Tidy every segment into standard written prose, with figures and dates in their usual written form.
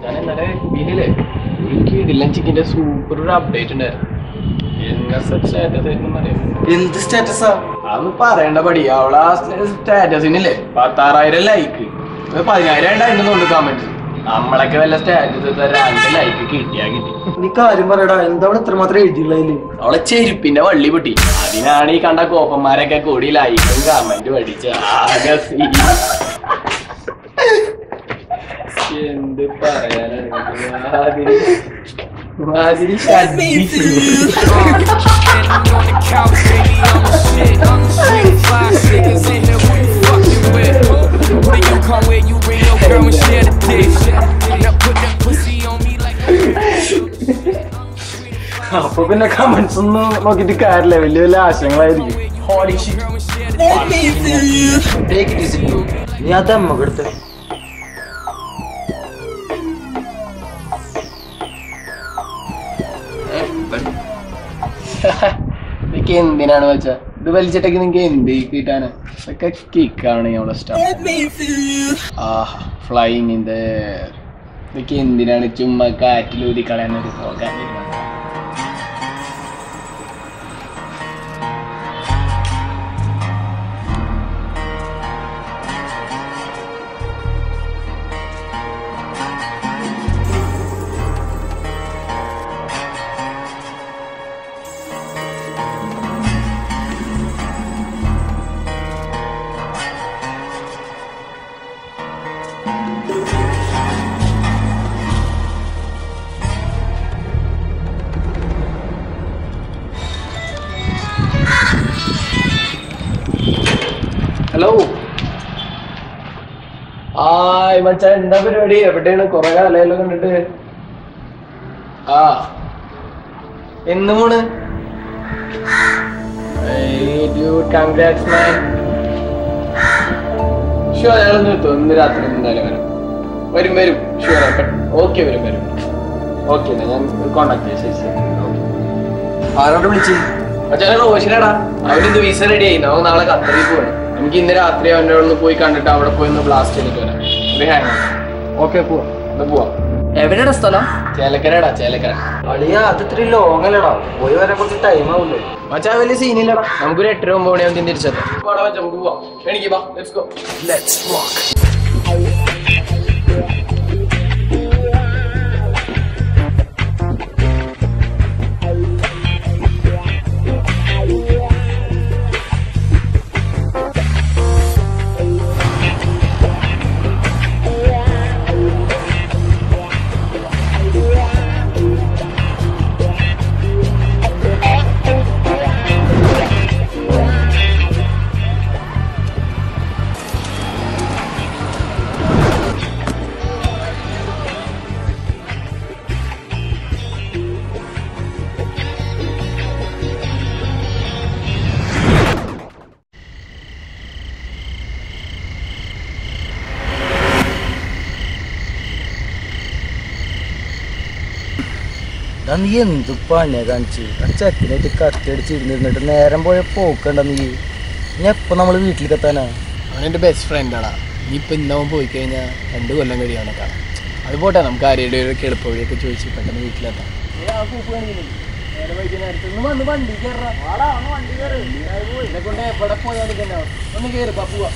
ഞാൻ ഇന്നലെ വീട്ടിലെ എനിക്ക് ഇഡിലും ചിക്കൻ്റെ സൂപ്പർ ഒരു അപ്ഡേറ്റ് ഉണ്ടായിരുന്നു. എന്ത് സ്റ്റാറ്റസാ അതൊന്നും പറയണ്ട പടി. അവളാ സ്റ്റാറ്റസിനല്ലേ 10,000 ലൈക്ക്, 10,000 ഉണ്ടായിരുന്നു കമന്റ്. നമ്മളൊക്കെ വല്ല സ്റ്റാറ്റസ് 2 ലൈക്ക് കിട്ടിയാ കിട്ടി. നീ കാര്യം പറയടാ, എന്താണ് ഇത്രമാത്രം എഴുതിയുള്ളതില്? അവളെ ചെരുപ്പിന്റെ വള്ളി പൊട്ടി. അതിനാണ് ഈ കണ്ട കോപ്പന്മാരൊക്കെ കൂടി ലൈക്കും കമന്റ് പഠിച്ച ആകെ എന്ത് പറയാനാണ്. അപ്പൊ പിന്നെ കമന്റ്സ് ഒന്നും നോക്കിട്ട് കാര്യമില്ല, വലിയ വലിയ ആശയങ്ങളായിരിക്കും. നീ അത് അമ്മക്ക് എടുത്ത ഇതൊക്കെ എന്തിനാണ് വെച്ചാ ഇത് വലിച്ചിട്ടൊക്കെ നിങ്ങക്ക് എന്ത് കിട്ടാന്? ഇതൊക്കെ കിക്കാണ് ഞമ്മളെ ഇഷ്ടം. ഫ്ലൈങ് ഇൻ ദ ഇതൊക്കെ എന്തിനാണ് ചുമ്മാ കാറ്റിലൂതി കളയാനൊരു പോകാൻ. ഹലോ, മച്ചാ എന്താ പരിപാടി? എവിടെയാണ്? കൊറേ കാലയല്ലോ കണ്ടിട്ട്. എന്ന് പോണ്? കൺഗ്രാറ്റ്സ് മാൻ. ഷുവർ, ഞങ്ങളൊന്ന് കിട്ടും. ഇന്ന് രാത്രി എന്തായാലും വരും. വരും ഷുവർ. ഓക്കെ, വരും. ഓക്കെ, എന്നാ ഞാൻ കോണ്ടാക്ട് ചെയ്യാം. ശരി. ആരോട് വിളിച്ചു? മച്ചാ റോഷനാടാ, അവനിത് വിസ റെഡി ആയി. നമുക്ക് നാളെ ഖത്തറിൽ പോകണം. എനിക്ക് ഇന്ന് രാത്രി അവൻ്റെ ഒന്ന് പോയി കണ്ടിട്ട് അവിടെ പോയി ഒന്ന് ബ്ലാസ്റ്റ് ചെയ്തിട്ട് വരാം. ഓക്കെ, പോവാം. എവിടെയാ സ്ഥലം? ചേലക്കരടാ, ചേലക്കര. അളിയാ, അത് ഇത്തിരി ലോങ് അല്ലടാ, പോയി വരാൻ കുറച്ച് ടൈം ആവൂലേ? മച്ചാ വലിയ സീനില്ലടാ, നമുക്കൊരു 8-9 മണിയാകുമ്പോൾ തിരിച്ചെത്താം. നമുക്ക് പോവാം. എനിക്ക് വാ, ലെറ്റ്സ് ഗോ. ലെറ്റ്സ് വാക്ക്. നീ എന്ത് പണിയാ കാണിച്ച്? ആ ചെക്കനായിട്ട് കത്തിയടിച്ചിരുന്നിട്ട് നേരം പോയ പോക്കണ്ട. നീ എപ്പോ നമ്മള് വീട്ടിലേക്ക് എത്താനാ? അവനെൻ്റെ ബെസ്റ്റ് ഫ്രണ്ടാടാ. നീ ഇപ്പം ഇന്നാവും പോയി കഴിഞ്ഞാൽ 2 കൊല്ലം കഴിയാണ് കാണാം. അത് പോട്ടെ, നമുക്ക് ആരുടെ ഒരു എളുപ്പ വഴിയൊക്കെ ചോദിച്ച് പെട്ടെന്ന് വീട്ടിലെത്താം. വണ്ടി കൊണ്ട് എവിടെ പോയാൽ ഒന്ന് കയറി പോവാ.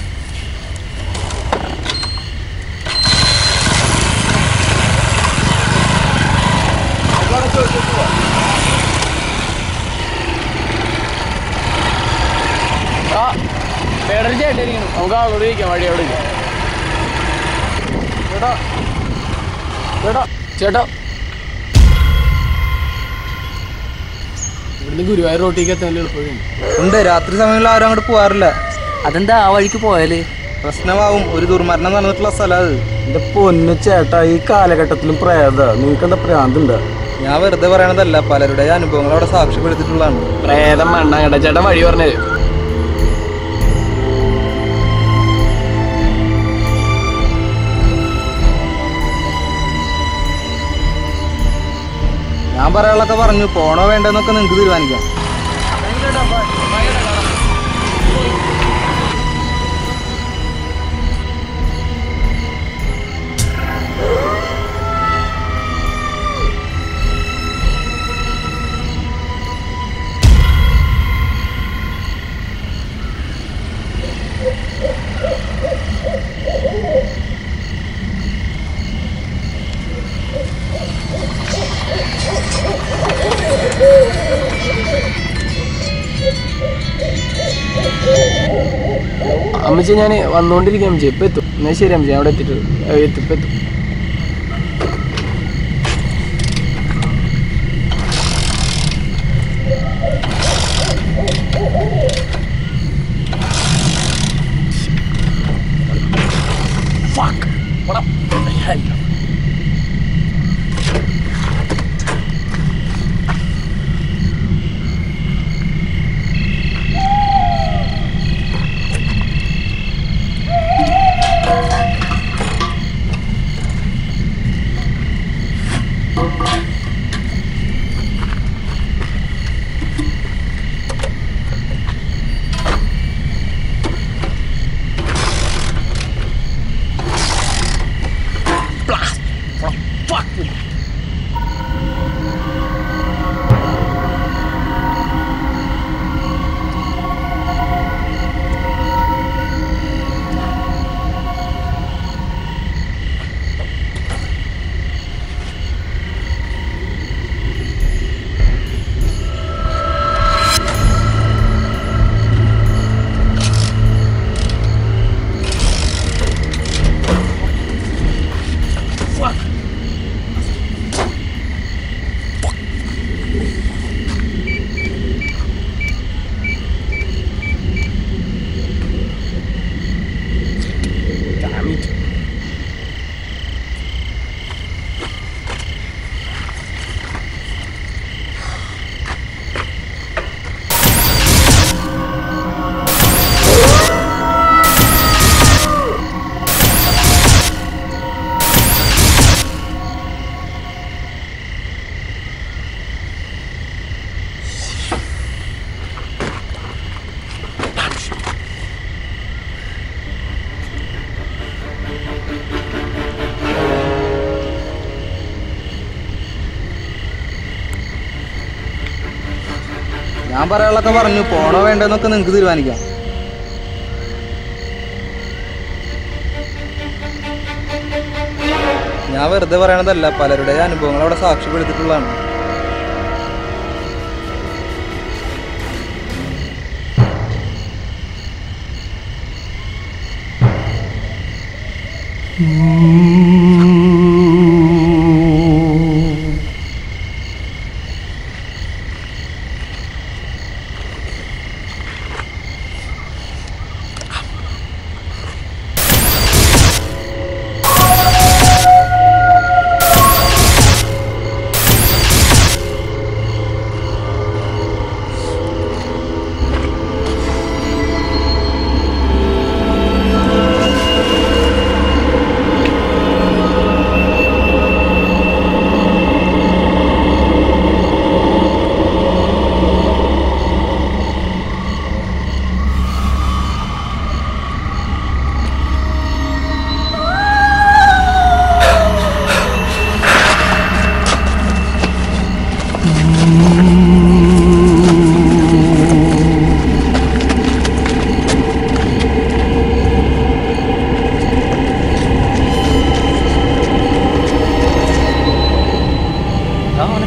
വേറൊരു ചേട്ടായിരിക്കണം, നമുക്ക് ആളോട് ചോദിക്കാം വഴി അവിടെ. ചേട്ടാ ഇവിടുന്ന് ഗുരുവായൂർ റോട്ടിലേക്ക് എത്താൻ എളുപ്പമുണ്ട്. ഉണ്ട്, രാത്രി സമയങ്ങളിൽ ആരും അങ്ങോട്ട് പോകാറില്ല. അതെന്താ ആ വഴിക്ക് പോയാല് പ്രശ്നമാവും. ഒരു ദുർമരണം നടന്നിട്ടുള്ള സ്ഥലം അത്. എന്റെ പൊന്നു ചേട്ടാ, ഈ കാലഘട്ടത്തിലും പ്രേത നിങ്ങൾക്കെന്താ പ്രാന്തുണ്ട്? ഞാൻ വെറുതെ പറയണതല്ല, പലരുടെ അനുഭവങ്ങൾ അവിടെ സാക്ഷ്യപ്പെടുത്തിട്ടുള്ളതാണ്. പ്രേതം മണ്ണ കേട്ടാ ചേട്ടൻ വഴി പറഞ്ഞത്. ഞാൻ പറയാനുള്ളതൊക്കെ പറഞ്ഞു. പോണോ വേണ്ടെന്നൊക്കെ നിങ്ങൾക്ക് തീരുമാനിക്കാം. അമ്മച്ചി ഞാൻ വന്നുകൊണ്ടിരിക്കാം അമ്മച്ചി. ഇപ്പം എത്തും. എന്നാൽ ശരി അമ്മച്ചി, അവിടെ എത്തിയിട്ട് ഇപ്പം എത്തും. ഞാൻ പറയാനുള്ളതൊക്കെ പറഞ്ഞു. പോണോ വേണ്ടെന്നൊക്കെ നിങ്ങൾക്ക് തീരുമാനിക്കാം. ഞാൻ വെറുതെ പറയണതല്ല, പലരുടെ അനുഭവങ്ങൾ അവിടെ സാക്ഷ്യപ്പെടുത്തിയിട്ടുള്ളതാണ്.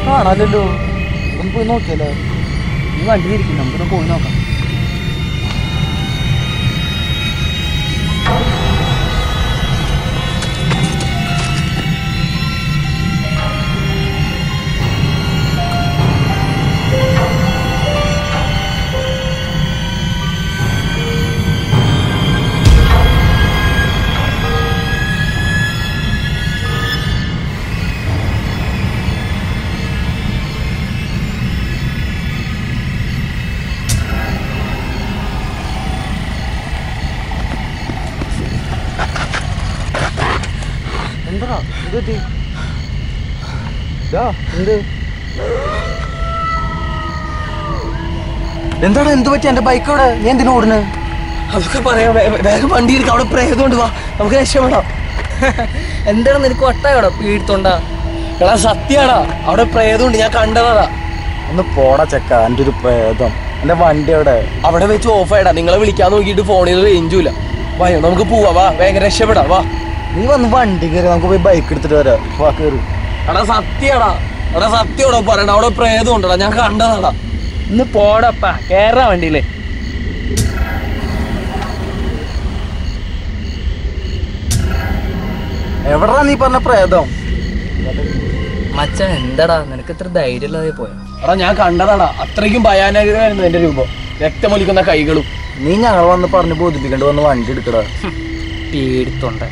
കാണാലല്ലോ, ഒന്ന് പോയി നോക്കിയല്ലോ. നീ വണ്ടി ഇരിക്കും, നമുക്കൊന്ന് പോയി നോക്കാം. എന്താണ്, എന്ത് പറ്റി? എന്റെ ബൈക്ക് അവിടെ, നീ എന്തിനാ ഓടുന്നത്? അതൊക്കെ പറയാം. വേഗം വണ്ടി എടുക്കാം, അവിടെ പ്രേതമുണ്ട്. വാ, നമുക്ക് രക്ഷപ്പെടാം. എന്താണ് നിനക്ക് ഒട്ടായോടാ പീഡിത്തോണ്ടാ? എടാ സത്യാടാ, അവിടെ പ്രേതമുണ്ട്, ഞാൻ കണ്ടതാ. ഒന്ന് പോടാ ചെക്ക, എൻ്റെ ഒരു പ്രേതം. എന്റെ വണ്ടി അവിടെ വെച്ച് ഓഫായിടാ. നിങ്ങളെ വിളിക്കാൻ നോക്കിയിട്ട് ഫോണിൽ റേഞ്ചുമില്ല. വായോ, നമുക്ക് പോവാ. വാ, വേഗം രക്ഷപ്പെടാം. വാ, നീ വന്ന് വണ്ടി കയറി, നമുക്ക് പോയി ബൈക്ക് എടുത്തിട്ട് വരാം. വാ കയറി. എടാ സത്യടാ, സത്യോടാ പറയണ്ട, അവിടെ പ്രേതം ഉണ്ടടാ, ഞാൻ കണ്ടതാടാ. ഇന്ന് പോടപ്പാ, കേറാ വണ്ടിയില്ലേ. എവിടാ നീ പറഞ്ഞ പ്രേതം? മച്ചാൻ എന്താടാ നിനക്ക് ഇത്ര ധൈര്യമില്ലാതെ പോയാ? എടാ ഞാൻ കണ്ടതാടാ, അത്രയ്ക്കും ഭയാനകരമായിരുന്നു എന്റെ രൂപം, രക്തമൊലിക്കുന്ന കൈകളും. നീ ഞങ്ങൾ വന്ന് പറഞ്ഞ് ബോധിപ്പിക്കേണ്ടി വന്ന് വണ്ടി എടുക്കടാ. പേടിത്തൊണ്ട.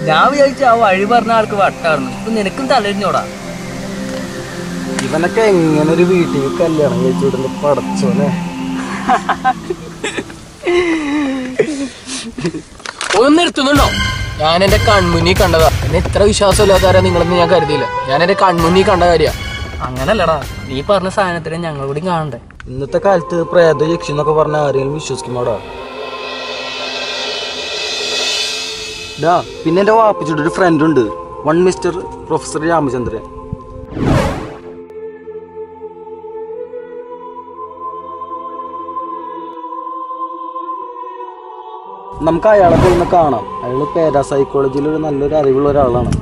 ഞാൻ വിചാരിച്ചു ആ വഴി പറഞ്ഞ ആൾക്ക് വട്ടായിരുന്നു. ഇപ്പൊ നിനക്കും തലരിഞ്ഞോടാ. ഇവനൊക്കെ എങ്ങനെ ഒരു വീട്ടിൽ കല്യാണം കഴിച്ചു വിടുന്നു പടച്ചോനെ. ഒന്ന് നിർത്തുന്നുണ്ടോ? ഞാൻ എന്റെ കൺമുന്നിൽ കണ്ടതാ. എന്നെ ഇത്ര വിശ്വാസമില്ലാത്താരാ നിങ്ങളെന്ന് ഞാൻ കരുതിയില്ല. ഞാൻ എന്റെ കൺമുന്നിൽ കണ്ട കാര്യ. അങ്ങനല്ലടാ, നീ പറഞ്ഞ സാധനത്തിന് ഞങ്ങൾ കൂടി കാണണ്ടേ? ഇന്നത്തെ കാലത്ത് പ്രേത യക്ഷി എന്നൊക്കെ പറഞ്ഞ ആരെങ്കിലും വിശ്വസിക്കുമ്പോടാ. പിന്നെ എന്റെ വാപ്പിച്ചിട്ട് ഒരു ഫ്രണ്ട് ഉണ്ട്, വൺ മിസ്റ്റർ പ്രൊഫസർ രാമചന്ദ്രൻ. നമുക്ക് അയാളെ പോയി ഒന്ന് കാണാം. അയാൾ പാരാസൈക്കോളജിയിൽ ഒരു നല്ലൊരു അറിവുള്ള ഒരാളാണ്.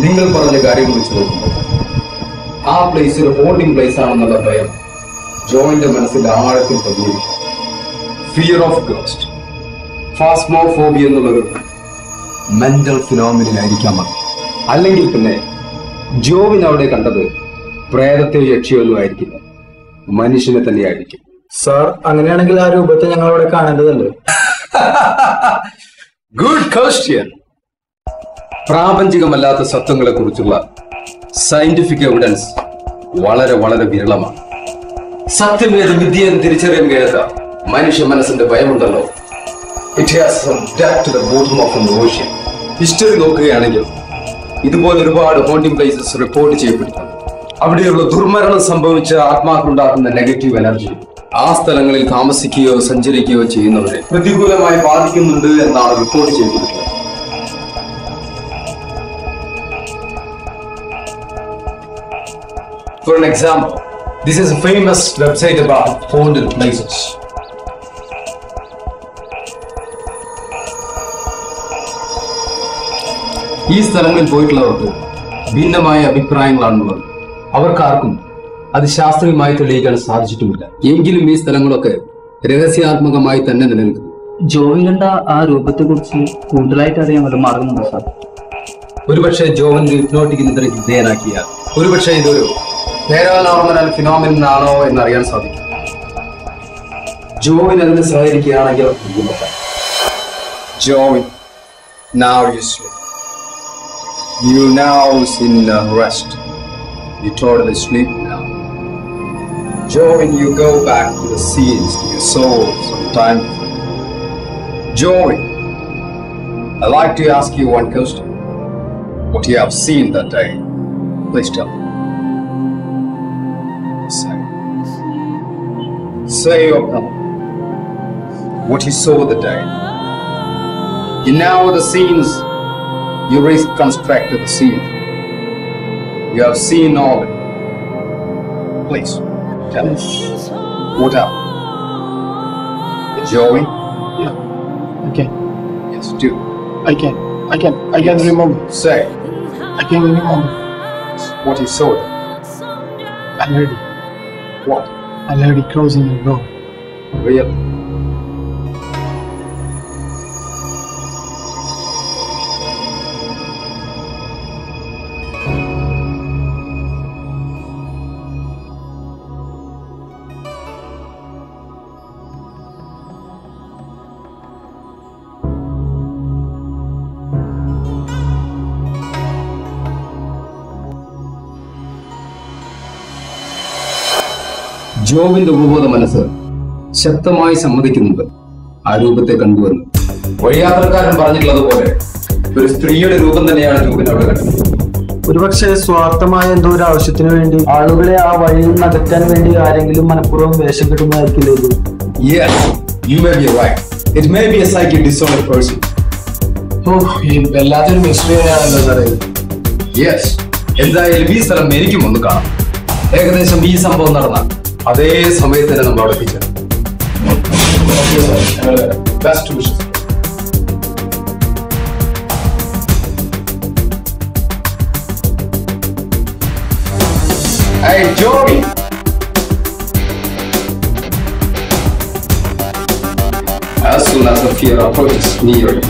നിങ്ങൾ പറഞ്ഞ കാര്യങ്ങൾ വെച്ച് നോക്കുമ്പോൾ ആ പ്ലേസ് ഒരു ഹോൾഡിംഗ് പ്ലേസ് ആണെന്നുള്ള ഭയം ജോയിന്റെ മനസ്സിൽ ആഴത്തിൽ പതിയിരിക്കും. ഫിയർ ഓഫ് ഗോസ്റ്റ്, ഫാസ്മോഫോബിയ എന്നുള്ളൊരു മെന്റൽ ഫിനോമിനായിരിക്കാം അത്. അല്ലെങ്കിൽ പിന്നെ ജോവിൻ അവിടെ കണ്ടത് പ്രേതത്തെയോ യക്ഷിയോ ഒന്നും ആയിരിക്കില്ല, മനുഷ്യനെ തന്നെയായിരിക്കും. സാർ, അങ്ങനെയാണെങ്കിൽ ആ രൂപത്തെ ഞങ്ങൾ അവിടെ കാണേണ്ടതല്ലേ? Good question. പ്രാപഞ്ചികമല്ലാത്ത സത്യങ്ങളെ കുറിച്ചുള്ള സയന്റിഫിക് എവിഡൻസ് വളരെ വളരെ വിരളമാണ്. സത്യം ഏത് വിദ്യ എന്ന് തിരിച്ചറിയാൻ കഴിയാത്ത മനുഷ്യ മനസ്സിന്റെ ഭയമുണ്ടല്ലോ, it has some depth to the bottom of the ocean. History നോക്കുകയാണെങ്കിൽ ഇതുപോലെ ഒരുപാട് ഹോണ്ടിംഗ് പ്ലേസസ് റിപ്പോർട്ട് ചെയ്യപ്പെട്ടിട്ടുണ്ട്. അവിടെയുള്ള ദുർമരണം സംഭവിച്ച ആത്മാക്കളുണ്ടാക്കുന്ന നെഗറ്റീവ് എനർജി ആ സ്ഥലങ്ങളിൽ താമസിക്കുകയോ സഞ്ചരിക്കുകയോ ചെയ്യുന്നവരെ പ്രതികൂലമായി ബാധിക്കുന്നുണ്ട് എന്നാണ് report ചെയ്യപ്പെട്ടിട്ടുള്ളത്. For an example, this is a famous website about haunted places. ഈ സ്ഥലങ്ങളിൽ പോയിട്ടുള്ളവർക്ക് ഭിന്നമായ അഭിപ്രായങ്ങളാണുള്ളത്. അവർക്കാർക്കും അത് ശാസ്ത്രീയമായി തെളിയിക്കാൻ സാധിച്ചിട്ടുമില്ല. എങ്കിലും ഈ സ്ഥലങ്ങളൊക്കെ രഹസ്യാത്മകമായി തന്നെ നിലനിൽക്കുന്നു. ജോയിന്റെ ആ രൂപത്തെ കുറിച്ച് കൂടുതലായിട്ട് അറിയാൻ വല്ല മാർഗമുണ്ടോ സാർ? ഒരുപക്ഷെ ജോവൻ ഹിപ്നോട്ടിക് നിദ്രയ്ക്ക് വിധേയനാക്കിയാൽ ഒരുപക്ഷെ ഇതൊരു പാരാനോർമൽ ഫിനോമിനൻ ആണോ എന്നറിയാൻ സാധിക്കും. ജോവിൻ അതിന് സഹകരിക്കുകയാണെങ്കിൽ Jovin, now you sleep. You now is in rest. You totally sleep now. Jovin, you go back to the scenes, to your soul sometime. Jovin, I'd like to ask you one question. What you have seen that day, please tell me. Say your comment. What you saw that day. You know the scenes. You reconstructed the scene. You have seen all of it. Please, tell us. What happened? Joey? Yeah. I can. Yes, do. I can remember. Say I can remember. what you saw. A lady. What? A lady crossing the road. Real. ജോബിന്റെ ഉപബോധ മനസ്സ് ശക്തമായി സമ്മതിക്കുന്നുണ്ട് ആ രൂപത്തെ കണ്ടുവന്ന്. വഴിയാത്രക്കാരൻ പറഞ്ഞിട്ടുള്ളതുപോലെ ഒരു സ്ത്രീയുടെ രൂപം തന്നെയാണ് ജോബിന് അവിടെ കണ്ടത്. ഒരുപക്ഷെ സ്വാർത്ഥമായ എന്തോ ഒരു ആവശ്യത്തിന് വേണ്ടി ആളുകളെ ആ വഴിയിൽ നിന്ന് അകറ്റാൻ വേണ്ടി ആരെങ്കിലും മനഃപൂർവ്വം വേഷം കെട്ടുന്നതായിരിക്കില്ല ഇത്. Yes, you may be right. It may be a psychic disordered person. വല്ലാത്തൊരു മിസ്റ്ററി തന്നെയാണല്ലോ സാറേ. Yes. എന്തായാലും ഈ സ്ഥലം എനിക്കും ഒന്ന് കാണാം. ഏകദേശം ഈ സംഭവം നടന്ന അതേ സമയത്ത് തന്നെ നമ്മൾ അവിടെ എത്തിച്ചത്. Best wishes. Hey, Joey! As soon as the fear approaches near you,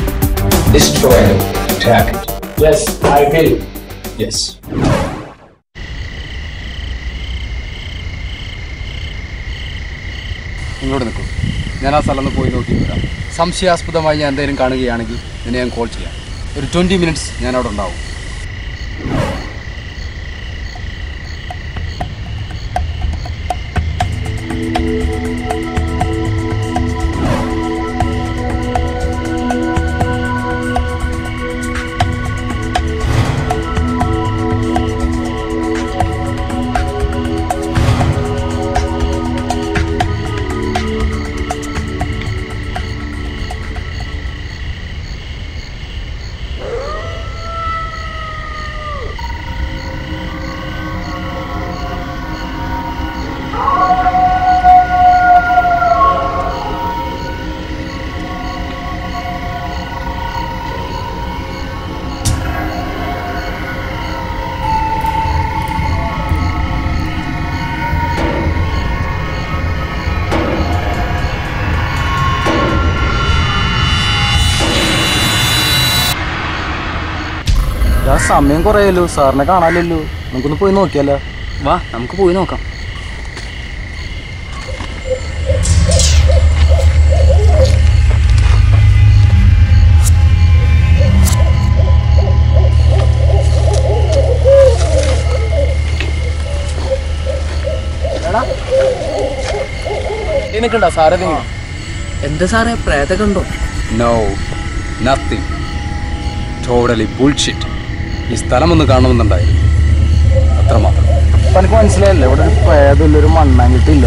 destroy it, attack it. Yes, I will. Yes. ഇങ്ങോട്ട് നിൽക്കും. ഞാൻ ആ സ്ഥലം ഒന്ന് പോയി നോക്കി വരാം. സംശയാസ്പദമായി ഞാൻ എന്തെങ്കിലും കാണുകയാണെങ്കിൽ നിന്നെ ഞാൻ കോൾ ചെയ്യാം. ഒരു 20 minutes ഞാൻ അവിടെ ഉണ്ടാവും. സമയം കുറയല്ലോ, സാറിനെ കാണാനല്ലോ. നമുക്കൊന്ന് പോയി നോക്കിയാലോ? വാ, നമുക്ക് പോയി നോക്കാം. എനിക്കുണ്ടോ സാറേ? എന്താ സാറേ, പ്രേതൊക്കെ ഉണ്ടോ? No, nothing. Totally bullshit. ഈ സ്ഥലം ഒന്ന് കാണണമെന്നുണ്ടായിരുന്നു, അത്രമാത്രം. അപ്പൊ എനിക്ക് മനസ്സിലായല്ലേ, ഇവിടെ ഒരു പ്രേതമില്ല, ഒരു മണ്ണാങ്കിട്ടില്ല.